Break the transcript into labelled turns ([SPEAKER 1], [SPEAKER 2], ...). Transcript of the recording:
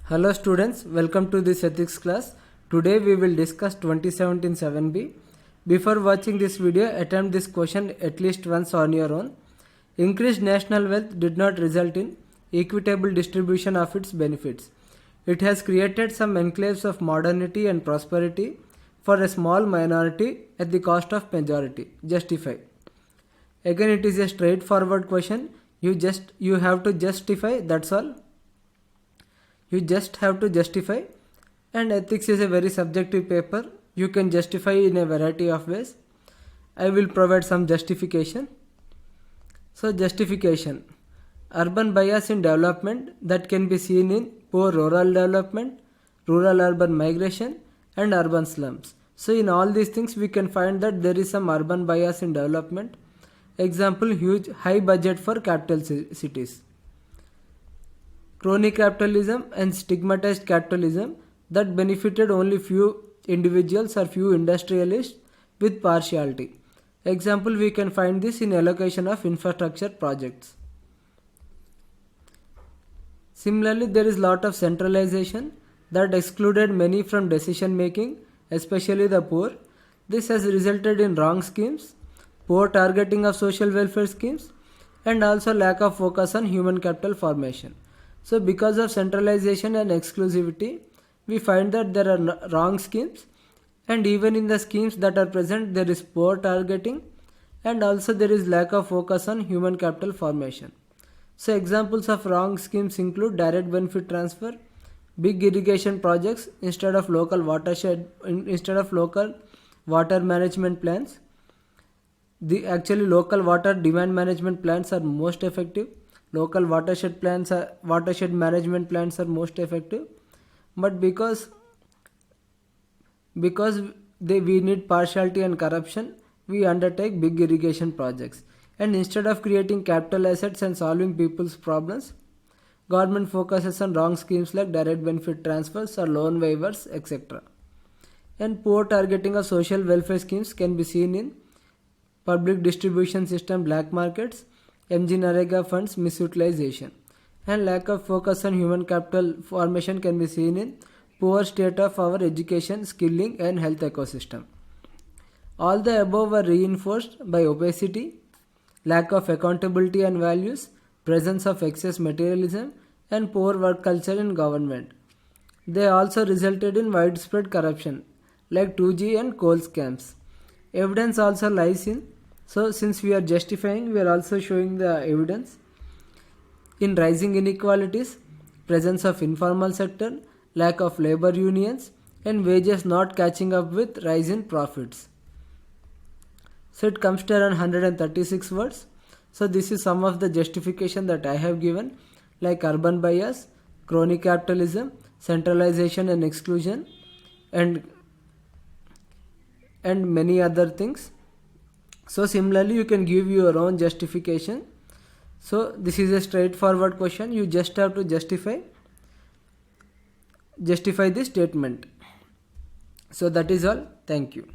[SPEAKER 1] Hello students, welcome to this ethics class. Today we will discuss 2017 7b. Before watching this video, attempt this question at least once on your own. Increased national wealth did not result in equitable distribution of its benefits. It has created some enclaves of modernity and prosperity for a small minority at the cost of majority. Justify. Again, it is a straightforward question. You have to justify, that's all. You just have to justify, and ethics is a very subjective paper. You can justify in a variety of ways. I will provide some justification. So justification: urban bias in development that can be seen in poor rural development, rural urban migration, and urban slums. So in all these things we can find that there is some urban bias in development. Example, huge high budget for capital cities. Crony capitalism and stigmatized capitalism that benefited only few individuals or few industrialists with partiality. Example, we can find this in allocation of infrastructure projects. Similarly, there is lot of centralization that excluded many from decision making, especially the poor. This has resulted in wrong schemes, poor targeting of social welfare schemes, and also lack of focus on human capital formation. So because of centralization and exclusivity, we find that there are wrong schemes, and even in the schemes that are present there is poor targeting, and also there is lack of focus on human capital formation. So examples of wrong schemes include direct benefit transfer, big irrigation projects instead of local water management plans. Actually local water demand management plans are most effective. Local watershed management plans are most effective, but because we need partiality and corruption, we undertake big irrigation projects, and instead of creating capital assets and solving people's problems, government focuses on wrong schemes like direct benefit transfers or loan waivers, etc. And poor targeting of social welfare schemes can be seen in public distribution system black markets, MG-Narega funds misutilization, and lack of focus on human capital formation can be seen in poor state of our education, skilling, and health ecosystem. All the above are reinforced by opacity, lack of accountability and values, presence of excess materialism, and poor work culture in government. They also resulted in widespread corruption like 2G and coal scams. Evidence also lies in. So since we are justifying, we are also showing the evidence in rising inequalities, presence of informal sector, lack of labor unions, and wages not catching up with rise in profits. So it comes to around 136 words. So this is some of the justification that I have given, like urban bias, crony capitalism, centralization and exclusion, and many other things. So similarly you can give your own justification. So this is a straightforward question. You just have to justify the statement. So that is all. Thank you.